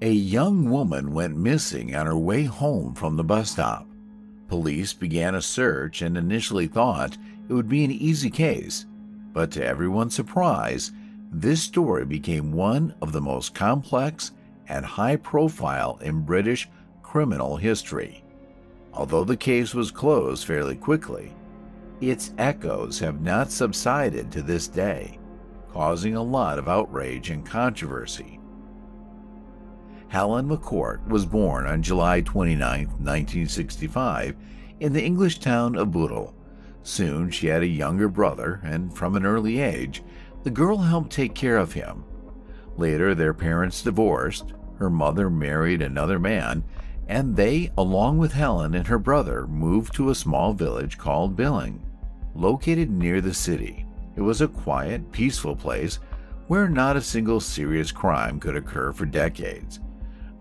A young woman went missing on her way home from the bus stop. Police began a search and initially thought it would be an easy case, but to everyone's surprise, this story became one of the most complex and high-profile in British criminal history. Although the case was closed fairly quickly, its echoes have not subsided to this day, causing a lot of outrage and controversy. Helen McCourt was born on July 29, 1965, in the English town of Bootle. Soon she had a younger brother, and from an early age, the girl helped take care of him. Later, their parents divorced, her mother married another man, and they, along with Helen and her brother, moved to a small village called Billing, located near the city. It was a quiet, peaceful place where not a single serious crime could occur for decades.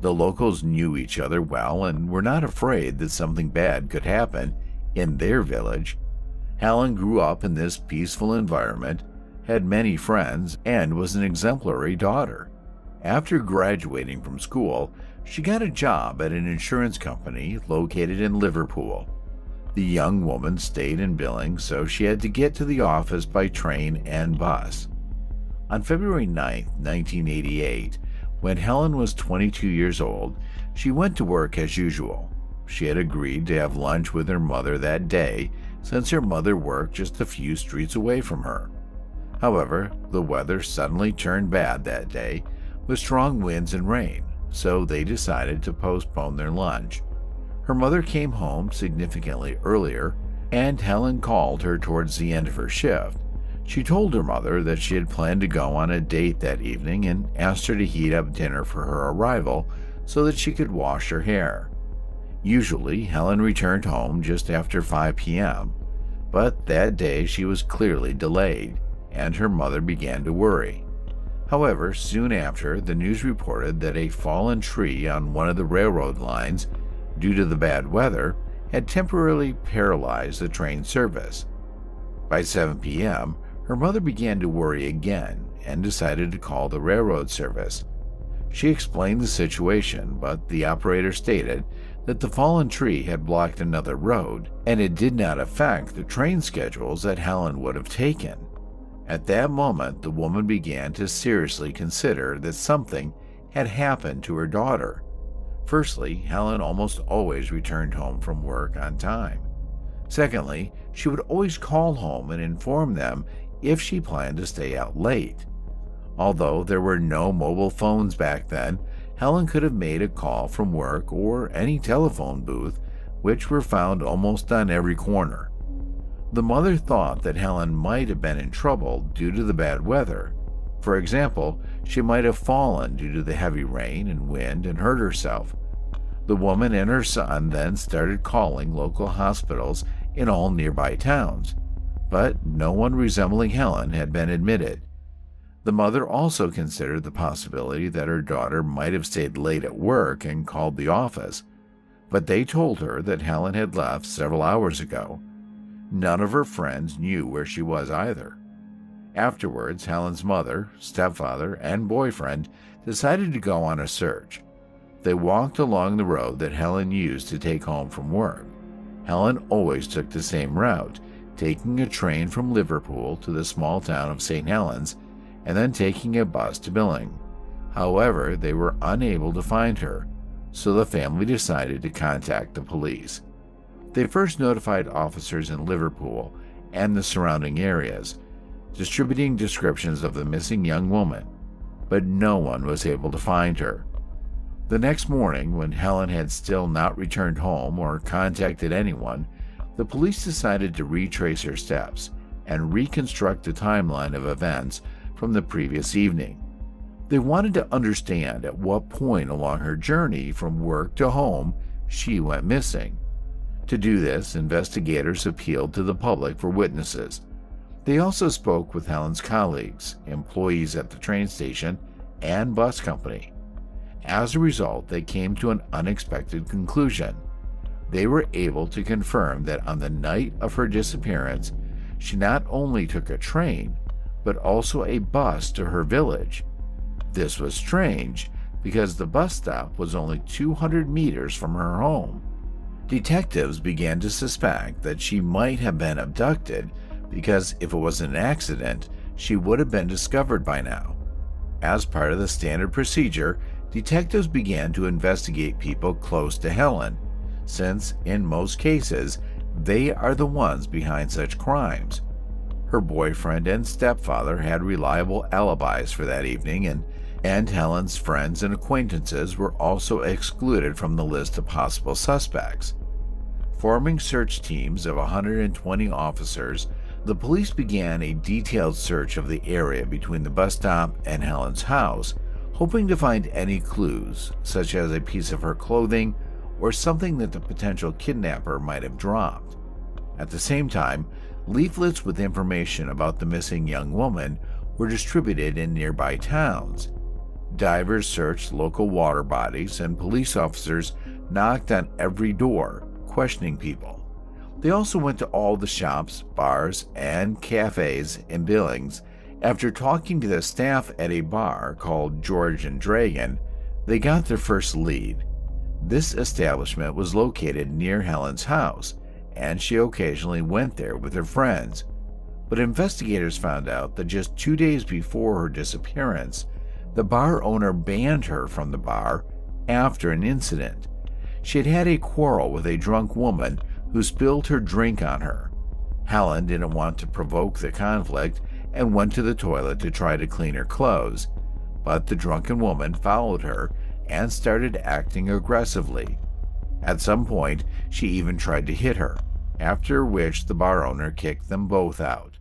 The locals knew each other well and were not afraid that something bad could happen in their village. Helen grew up in this peaceful environment, had many friends, and was an exemplary daughter. After graduating from school, she got a job at an insurance company located in Liverpool. The young woman stayed in Billing, so she had to get to the office by train and bus. On February 9, 1988, when Helen was 22 years old, she went to work as usual. She had agreed to have lunch with her mother that day, since her mother worked just a few streets away from her. However, the weather suddenly turned bad that day, with strong winds and rain, so they decided to postpone their lunch. Her mother came home significantly earlier, and Helen called her towards the end of her shift. She told her mother that she had planned to go on a date that evening and asked her to heat up dinner for her arrival so that she could wash her hair. Usually, Helen returned home just after 5 p.m., but that day she was clearly delayed, and her mother began to worry. However, soon after, the news reported that a fallen tree on one of the railroad lines, due to the bad weather, had temporarily paralyzed the train service. By 7 p.m., her mother began to worry again and decided to call the railroad service. She explained the situation, but the operator stated that the fallen tree had blocked another road, and it did not affect the train schedules that Helen would have taken. At that moment, the woman began to seriously consider that something had happened to her daughter. Firstly, Helen almost always returned home from work on time. Secondly, she would always call home and inform them if she planned to stay out late. Although there were no mobile phones back then, Helen could have made a call from work or any telephone booth, which were found almost on every corner. The mother thought that Helen might have been in trouble due to the bad weather. For example, she might have fallen due to the heavy rain and wind and hurt herself. The woman and her son then started calling local hospitals in all nearby towns, but no one resembling Helen had been admitted. The mother also considered the possibility that her daughter might have stayed late at work and called the office, but they told her that Helen had left several hours ago. None of her friends knew where she was either. Afterwards, Helen's mother, stepfather, and boyfriend decided to go on a search. They walked along the road that Helen used to take home from work. Helen always took the same route, taking a train from Liverpool to the small town of St. Helens, and then taking a bus to Billing. However, they were unable to find her, so the family decided to contact the police. They first notified officers in Liverpool and the surrounding areas, distributing descriptions of the missing young woman, but no one was able to find her. The next morning, when Helen had still not returned home or contacted anyone, the police decided to retrace her steps and reconstruct the timeline of events from the previous evening. They wanted to understand at what point along her journey from work to home she went missing. To do this, investigators appealed to the public for witnesses. They also spoke with Helen's colleagues, employees at the train station, and bus company. As a result, they came to an unexpected conclusion. They were able to confirm that on the night of her disappearance, she not only took a train, but also a bus to her village. This was strange, because the bus stop was only 200 meters from her home. Detectives began to suspect that she might have been abducted because if it was an accident, she would have been discovered by now. As part of the standard procedure, detectives began to investigate people close to Helen, since in most cases, they are the ones behind such crimes. Her boyfriend and stepfather had reliable alibis for that evening, and Helen's friends and acquaintances were also excluded from the list of possible suspects. Forming search teams of 120 officers, the police began a detailed search of the area between the bus stop and Helen's house, hoping to find any clues, such as a piece of her clothing or something that the potential kidnapper might have dropped. At the same time, leaflets with information about the missing young woman were distributed in nearby towns. Divers searched local water bodies, and police officers knocked on every door, questioning people. They also went to all the shops, bars, and cafes in Billings. After talking to the staff at a bar called George and Dragon, they got their first lead. This establishment was located near Helen's house, and she occasionally went there with her friends. But investigators found out that just 2 days before her disappearance, the bar owner banned her from the bar after an incident. She had had a quarrel with a drunk woman who spilled her drink on her. Helen didn't want to provoke the conflict and went to the toilet to try to clean her clothes, but the drunken woman followed her and started acting aggressively. At some point, she even tried to hit her, after which the bar owner kicked them both out.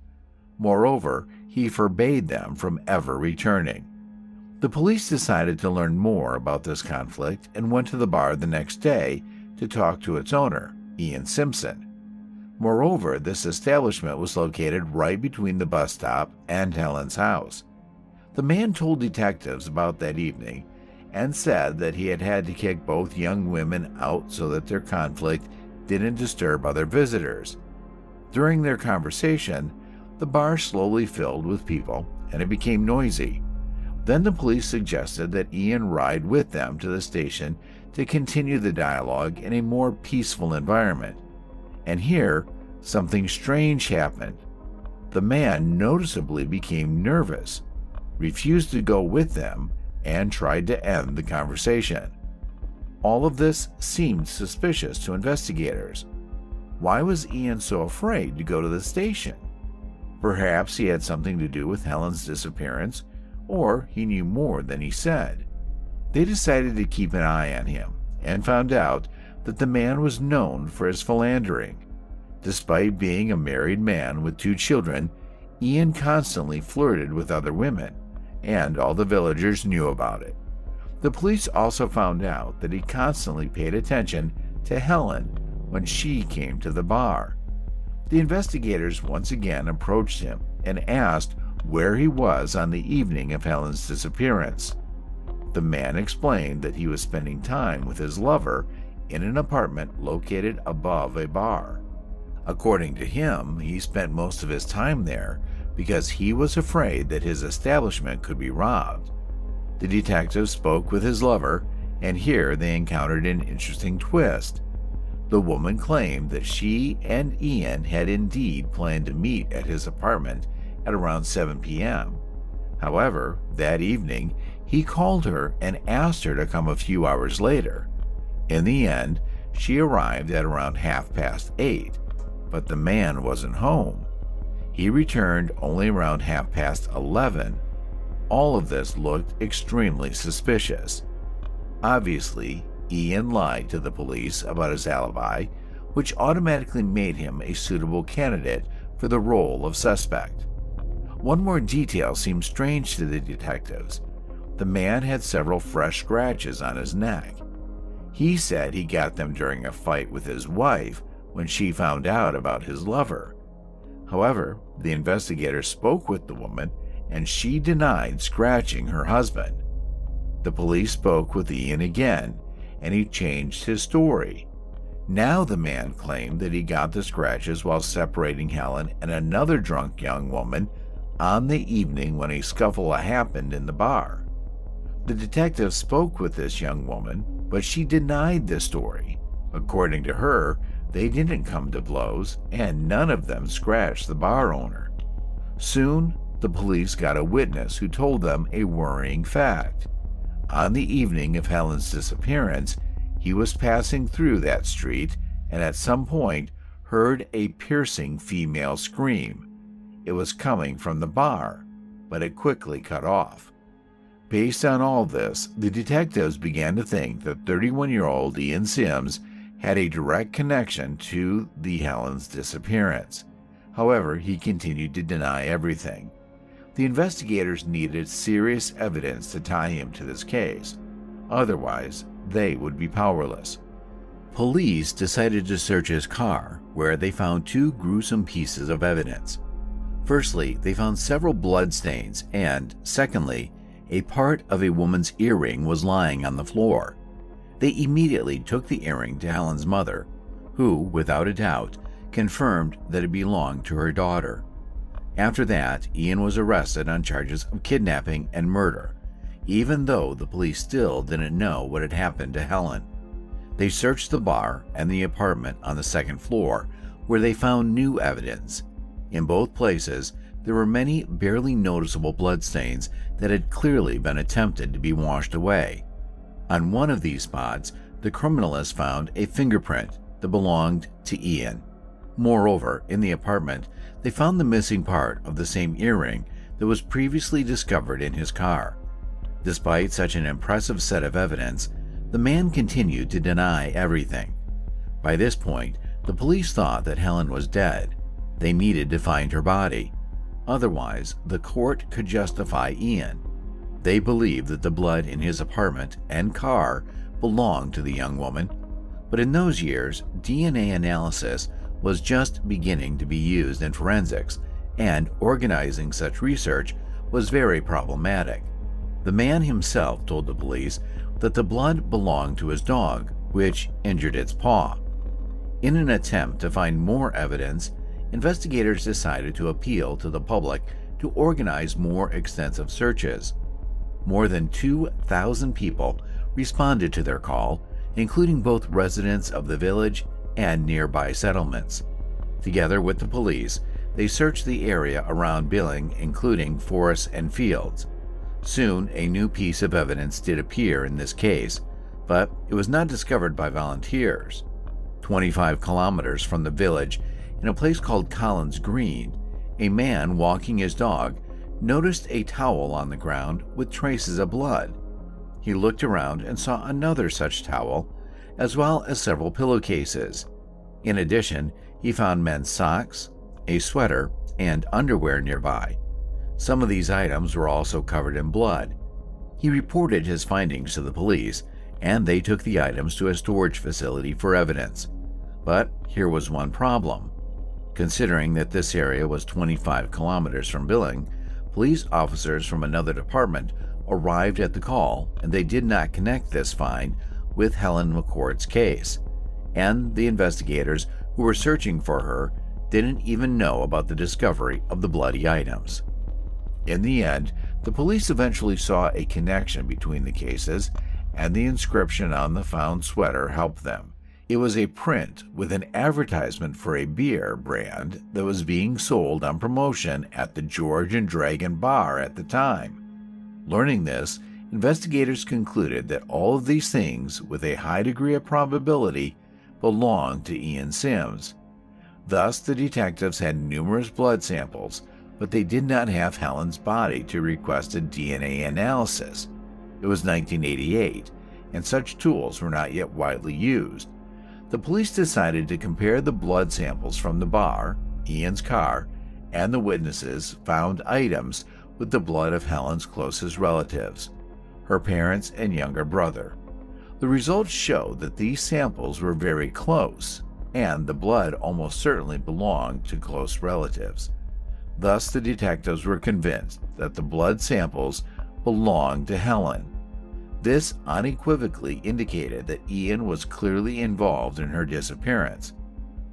Moreover, he forbade them from ever returning. The police decided to learn more about this conflict and went to the bar the next day to talk to its owner, Ian Simpson. Moreover, this establishment was located right between the bus stop and Helen's house. The man told detectives about that evening and said that he had had to kick both young women out so that their conflict didn't disturb other visitors. During their conversation, the bar slowly filled with people and it became noisy. Then the police suggested that Ian ride with them to the station to continue the dialogue in a more peaceful environment. And here, something strange happened. The man noticeably became nervous, refused to go with them, and tried to end the conversation. All of this seemed suspicious to investigators. Why was Ian so afraid to go to the station? Perhaps he had something to do with Helen's disappearance, or he knew more than he said. They decided to keep an eye on him and found out that the man was known for his philandering. Despite being a married man with 2 children, Ian constantly flirted with other women, and all the villagers knew about it. The police also found out that he constantly paid attention to Helen when she came to the bar. The investigators once again approached him and asked where he was on the evening of Helen's disappearance. The man explained that he was spending time with his lover in an apartment located above a bar. According to him, he spent most of his time there because he was afraid that his establishment could be robbed. The detective spoke with his lover, and here they encountered an interesting twist. The woman claimed that she and Ian had indeed planned to meet at his apartment at around 7 p.m. However, that evening, he called her and asked her to come a few hours later. In the end, she arrived at around 8:30, but the man wasn't home. He returned only around 11:30. All of this looked extremely suspicious. Obviously, Ian lied to the police about his alibi, which automatically made him a suitable candidate for the role of suspect. One more detail seemed strange to the detectives. The man had several fresh scratches on his neck. He said he got them during a fight with his wife when she found out about his lover. However, the investigator spoke with the woman and she denied scratching her husband. The police spoke with Ian again and he changed his story. Now the man claimed that he got the scratches while separating Helen and another drunk young woman on the evening when a scuffle happened in the bar. The detective spoke with this young woman, but she denied the story. According to her, they didn't come to blows, and none of them scratched the bar owner. Soon, the police got a witness who told them a worrying fact. On the evening of Helen's disappearance, he was passing through that street and at some point heard a piercing female scream. It was coming from the bar, but it quickly cut off. Based on all this, the detectives began to think that 31-year-old Ian Sims had a direct connection to the Helen's disappearance. However, he continued to deny everything. The investigators needed serious evidence to tie him to this case. Otherwise, they would be powerless. Police decided to search his car, where they found two gruesome pieces of evidence. Firstly, they found several blood stains, and secondly, a part of a woman's earring was lying on the floor. They immediately took the earring to Helen's mother, who, without a doubt, confirmed that it belonged to her daughter. After that, Ian was arrested on charges of kidnapping and murder, even though the police still didn't know what had happened to Helen. They searched the bar and the apartment on the second floor, where they found new evidence. In both places, there were many barely noticeable bloodstains that had clearly been attempted to be washed away. On one of these spots, the criminalists found a fingerprint that belonged to Ian. Moreover, in the apartment, they found the missing part of the same earring that was previously discovered in his car. Despite such an impressive set of evidence, the man continued to deny everything. By this point, the police thought that Helen was dead. They needed to find her body. Otherwise, the court could justify Ian. They believed that the blood in his apartment and car belonged to the young woman. But in those years, DNA analysis was just beginning to be used in forensics, and organizing such research was very problematic. The man himself told the police that the blood belonged to his dog, which injured its paw. In an attempt to find more evidence, investigators decided to appeal to the public to organize more extensive searches. More than 2,000 people responded to their call, including both residents of the village and nearby settlements. Together with the police, they searched the area around Billing, including forests and fields. Soon, a new piece of evidence did appear in this case, but it was not discovered by volunteers. 25 kilometers from the village, in a place called Collins Green, a man walking his dog noticed a towel on the ground with traces of blood. He looked around and saw another such towel, as well as several pillowcases. In addition, he found men's socks, a sweater, and underwear nearby. Some of these items were also covered in blood. He reported his findings to the police, and they took the items to a storage facility for evidence. But here was one problem. Considering that this area was 25 kilometers from Billing, police officers from another department arrived at the call, and they did not connect this find with Helen McCourt's case, and the investigators who were searching for her didn't even know about the discovery of the bloody items. In the end, the police eventually saw a connection between the cases, and the inscription on the found sweater helped them. It was a print with an advertisement for a beer brand that was being sold on promotion at the George and Dragon Bar at the time. Learning this, investigators concluded that all of these things, with a high degree of probability, belonged to Ian Sims. Thus, the detectives had numerous blood samples, but they did not have Helen's body to request a DNA analysis. It was 1988, and such tools were not yet widely used. The police decided to compare the blood samples from the bar, Ian's car, and the witnesses' found items with the blood of Helen's closest relatives, her parents and younger brother. The results showed that these samples were very close, and the blood almost certainly belonged to close relatives. Thus, the detectives were convinced that the blood samples belonged to Helen. This unequivocally indicated that Ian was clearly involved in her disappearance,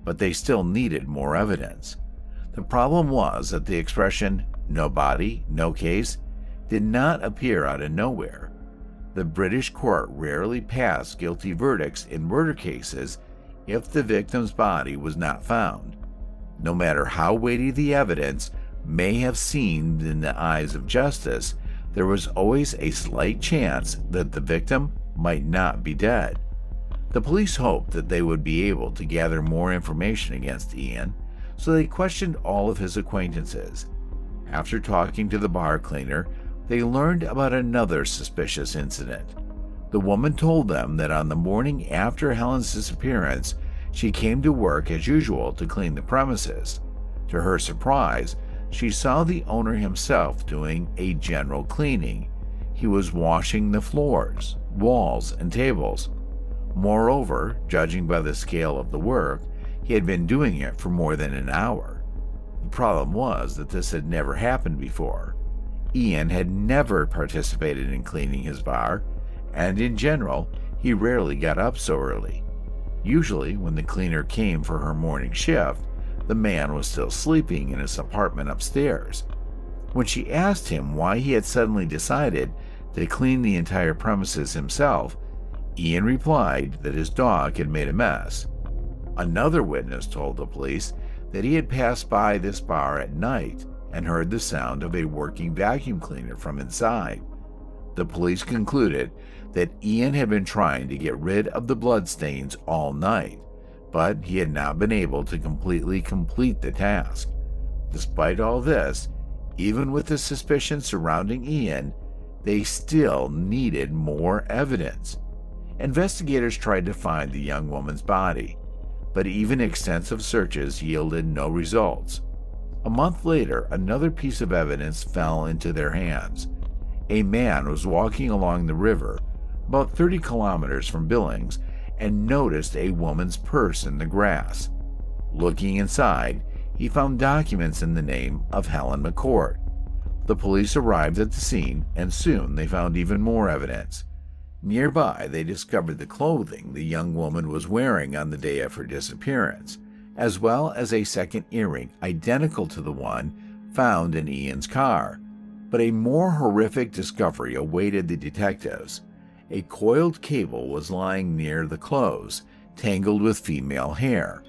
but they still needed more evidence. The problem was that the expression, "no body, no case," did not appear out of nowhere. The British court rarely passed guilty verdicts in murder cases if the victim's body was not found. No matter how weighty the evidence may have seemed in the eyes of justice, there was always a slight chance that the victim might not be dead. The police hoped that they would be able to gather more information against Ian, so they questioned all of his acquaintances. After talking to the bar cleaner, they learned about another suspicious incident. The woman told them that on the morning after Helen's disappearance, she came to work as usual to clean the premises. To her surprise, she saw the owner himself doing a general cleaning. He was washing the floors, walls, and tables. Moreover, judging by the scale of the work, he had been doing it for more than an hour. The problem was that this had never happened before. Ian had never participated in cleaning his bar, and in general, he rarely got up so early. Usually, when the cleaner came for her morning shift, the man was still sleeping in his apartment upstairs. When she asked him why he had suddenly decided to clean the entire premises himself, Ian replied that his dog had made a mess. Another witness told the police that he had passed by this bar at night and heard the sound of a working vacuum cleaner from inside. The police concluded that Ian had been trying to get rid of the bloodstains all night, but he had not been able to completely complete the task. Despite all this, even with the suspicion surrounding Ian, they still needed more evidence. Investigators tried to find the young woman's body, but even extensive searches yielded no results. A month later, another piece of evidence fell into their hands. A man was walking along the river, about 30 kilometers from Billings, and noticed a woman's purse in the grass. Looking inside, he found documents in the name of Helen McCourt. The police arrived at the scene, and soon they found even more evidence. Nearby, they discovered the clothing the young woman was wearing on the day of her disappearance, as well as a second earring identical to the one found in Ian's car. But a more horrific discovery awaited the detectives. A coiled cable was lying near the clothes, tangled with female hair.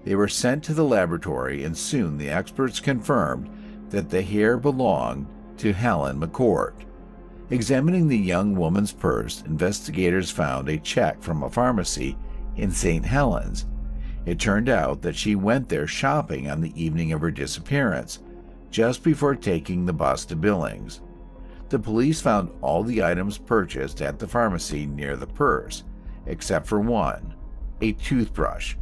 They were sent to the laboratory, and soon the experts confirmed that the hair belonged to Helen McCourt. Examining the young woman's purse, investigators found a check from a pharmacy in St. Helens. It turned out that she went there shopping on the evening of her disappearance, just before taking the bus to Billings. The police found all the items purchased at the pharmacy near the purse, except for one, a toothbrush.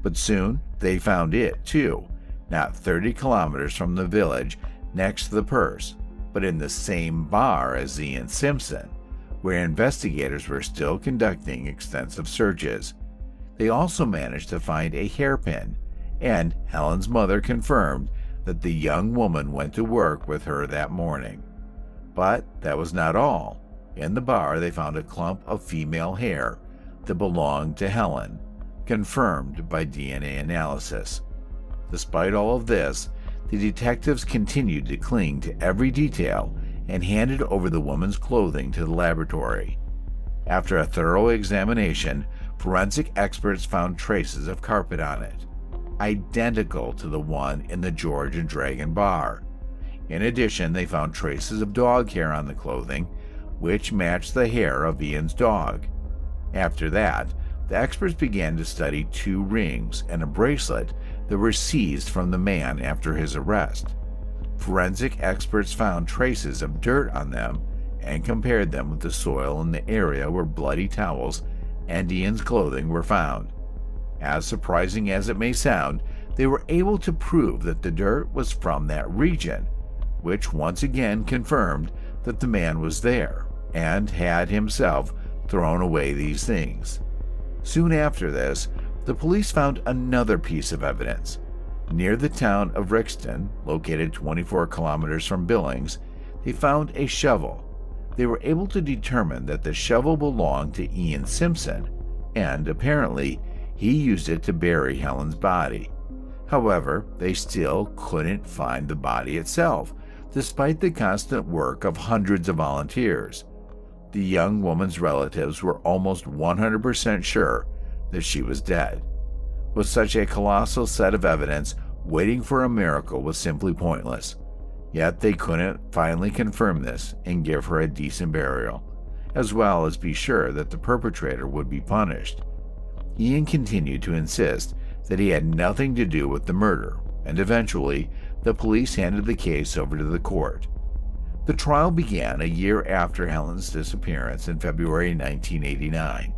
But soon they found it too, not 30 kilometers from the village next to the purse, but in the same bar as Ian Simpson, where investigators were still conducting extensive searches. They also managed to find a hairpin, and Helen's mother confirmed that the young woman went to work with her that morning. But that was not all. In the bar, they found a clump of female hair that belonged to Helen, confirmed by DNA analysis. Despite all of this, the detectives continued to cling to every detail and handed over the woman's clothing to the laboratory. After a thorough examination, forensic experts found traces of carpet on it, identical to the one in the George and Dragon bar. In addition, they found traces of dog hair on the clothing, which matched the hair of Ian's dog. After that, the experts began to study 2 rings and a bracelet that were seized from the man after his arrest. Forensic experts found traces of dirt on them and compared them with the soil in the area where bloody towels and Ian's clothing were found. As surprising as it may sound, they were able to prove that the dirt was from that region, which once again confirmed that the man was there and had himself thrown away these things. Soon after this, the police found another piece of evidence. Near the town of Rixton, located 24 kilometers from Billings, they found a shovel. They were able to determine that the shovel belonged to Ian Simpson, and apparently he used it to bury Helen's body. However, they still couldn't find the body itself, despite the constant work of hundreds of volunteers. The young woman's relatives were almost 100% sure that she was dead. With such a colossal set of evidence, waiting for a miracle was simply pointless. Yet they couldn't finally confirm this and give her a decent burial, as well as be sure that the perpetrator would be punished. Ian continued to insist that he had nothing to do with the murder, and eventually the police handed the case over to the court. The trial began a year after Helen's disappearance in February 1989.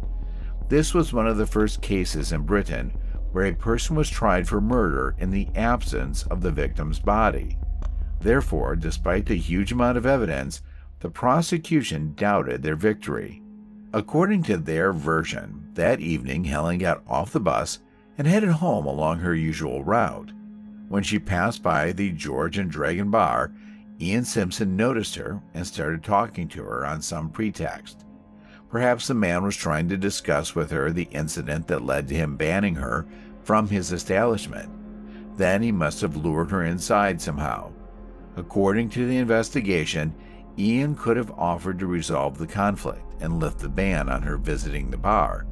This was one of the first cases in Britain where a person was tried for murder in the absence of the victim's body. Therefore, despite the huge amount of evidence, the prosecution doubted their victory. According to their version, that evening Helen got off the bus and headed home along her usual route. When she passed by the George and Dragon Bar, Ian Simpson noticed her and started talking to her on some pretext. Perhaps the man was trying to discuss with her the incident that led to him banning her from his establishment. Then he must have lured her inside somehow. According to the investigation, Ian could have offered to resolve the conflict and lift the ban on her visiting the bar.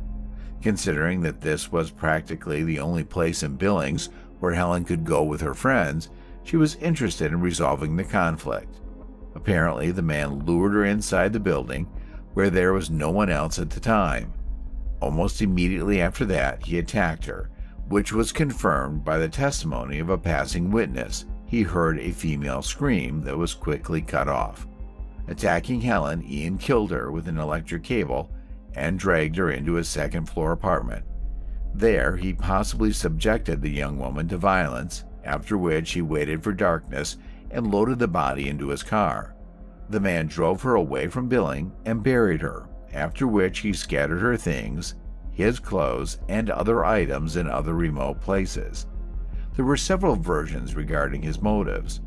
Considering that this was practically the only place in Billings where Helen could go with her friends, she was interested in resolving the conflict. Apparently, the man lured her inside the building, where there was no one else at the time. Almost immediately after that, he attacked her, which was confirmed by the testimony of a passing witness. He heard a female scream that was quickly cut off. Attacking Helen, Ian killed her with an electric cable and dragged her into his second-floor apartment. There, he possibly subjected the young woman to violence, after which he waited for darkness and loaded the body into his car. The man drove her away from Billing and buried her, after which he scattered her things, his clothes, and other items in other remote places. There were several versions regarding his motives.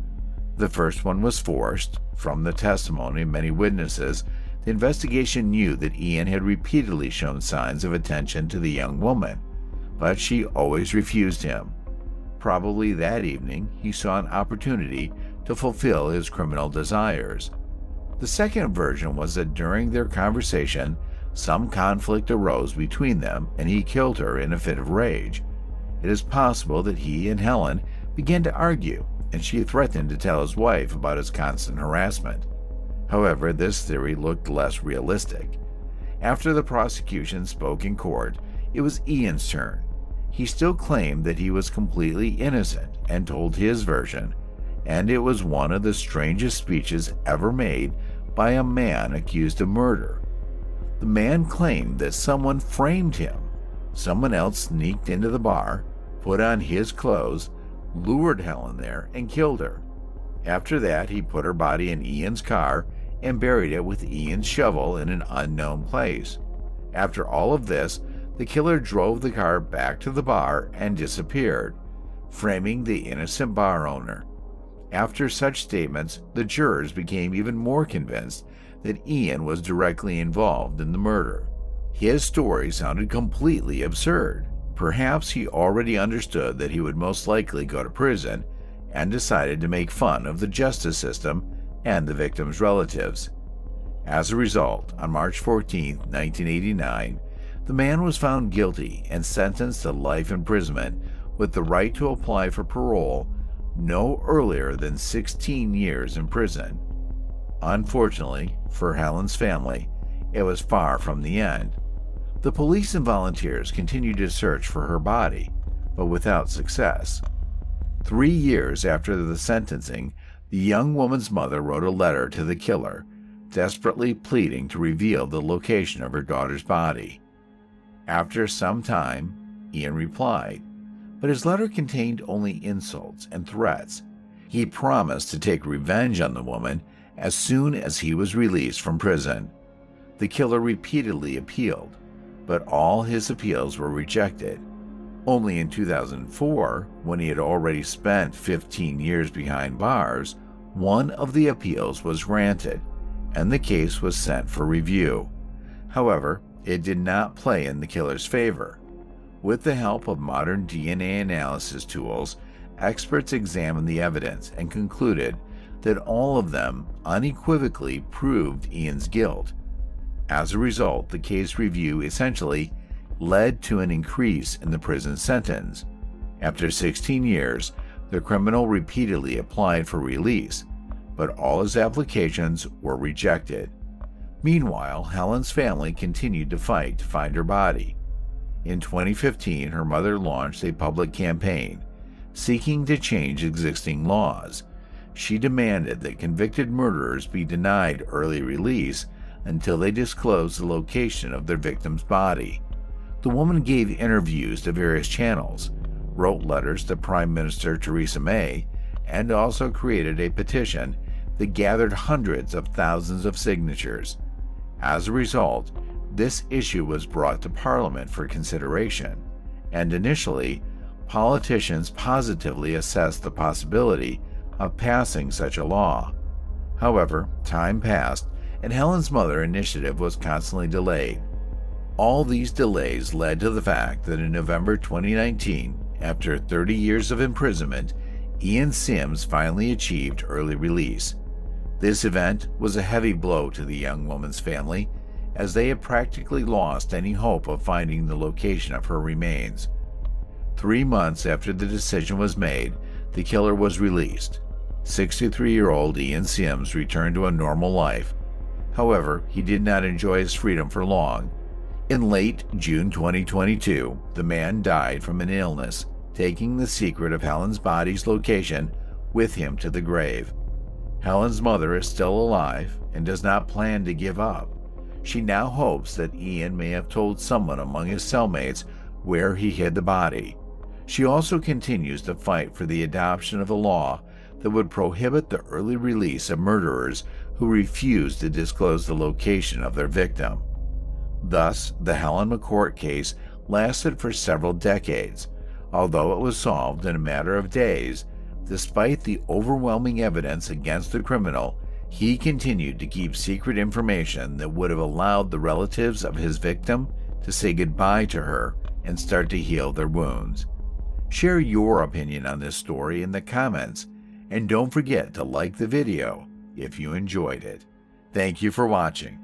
The first one was forced. From the testimony of many witnesses, the investigation knew that Ian had repeatedly shown signs of attention to the young woman, but she always refused him. Probably that evening, he saw an opportunity to fulfill his criminal desires. The second version was that during their conversation, some conflict arose between them and he killed her in a fit of rage. It is possible that he and Helen began to argue, and she threatened to tell his wife about his constant harassment. However, this theory looked less realistic. After the prosecution spoke in court, it was Ian's turn. He still claimed that he was completely innocent and told his version, and it was one of the strangest speeches ever made by a man accused of murder. The man claimed that someone framed him. Someone else sneaked into the bar, put on his clothes, lured Helen there, and killed her. After that, he put her body in Ian's car and buried it with Ian's shovel in an unknown place. After all of this, the killer drove the car back to the bar and disappeared, framing the innocent bar owner. After such statements, the jurors became even more convinced that Ian was directly involved in the murder. His story sounded completely absurd. Perhaps he already understood that he would most likely go to prison and decided to make fun of the justice system and the victim's relatives. As a result, on March 14, 1989, the man was found guilty and sentenced to life imprisonment with the right to apply for parole no earlier than 16 years in prison. Unfortunately, for Helen's family, it was far from the end. The police and volunteers continued to search for her body, but without success. 3 years after the sentencing, the young woman's mother wrote a letter to the killer, desperately pleading to reveal the location of her daughter's body. After some time, Ian replied, but his letter contained only insults and threats. He promised to take revenge on the woman as soon as he was released from prison. The killer repeatedly appealed, but all his appeals were rejected. Only in 2004, when he had already spent 15 years behind bars, one of the appeals was granted, and the case was sent for review. However, it did not play in the killer's favor. With the help of modern DNA analysis tools, experts examined the evidence and concluded that all of them unequivocally proved Ian's guilt. As a result, the case review essentially led to an increase in the prison sentence. After 16 years, the criminal repeatedly applied for release, but all his applications were rejected. Meanwhile, Helen's family continued to fight to find her body. In 2015, her mother launched a public campaign seeking to change existing laws. She demanded that convicted murderers be denied early release until they disclosed the location of their victim's body. The woman gave interviews to various channels, wrote letters to Prime Minister Theresa May, and also created a petition that gathered hundreds of thousands of signatures. As a result, this issue was brought to Parliament for consideration, and initially, politicians positively assessed the possibility of passing such a law. However, time passed, and Helen's mother initiative was constantly delayed. All these delays led to the fact that in November 2019, after 30 years of imprisonment, Ian Sims finally achieved early release. This event was a heavy blow to the young woman's family, as they had practically lost any hope of finding the location of her remains. 3 months after the decision was made, the killer was released. 63-year-old Ian Sims returned to a normal life. However, he did not enjoy his freedom for long. In late June 2022, the man died from an illness, taking the secret of Helen's body's location with him to the grave. Helen's mother is still alive and does not plan to give up. She now hopes that Ian may have told someone among his cellmates where he hid the body. She also continues to fight for the adoption of a law that would prohibit the early release of murderers who refuse to disclose the location of their victim. Thus, the Helen McCourt case lasted for several decades. Although it was solved in a matter of days, despite the overwhelming evidence against the criminal, he continued to keep secret information that would have allowed the relatives of his victim to say goodbye to her and start to heal their wounds. Share your opinion on this story in the comments, and don't forget to like the video if you enjoyed it. Thank you for watching.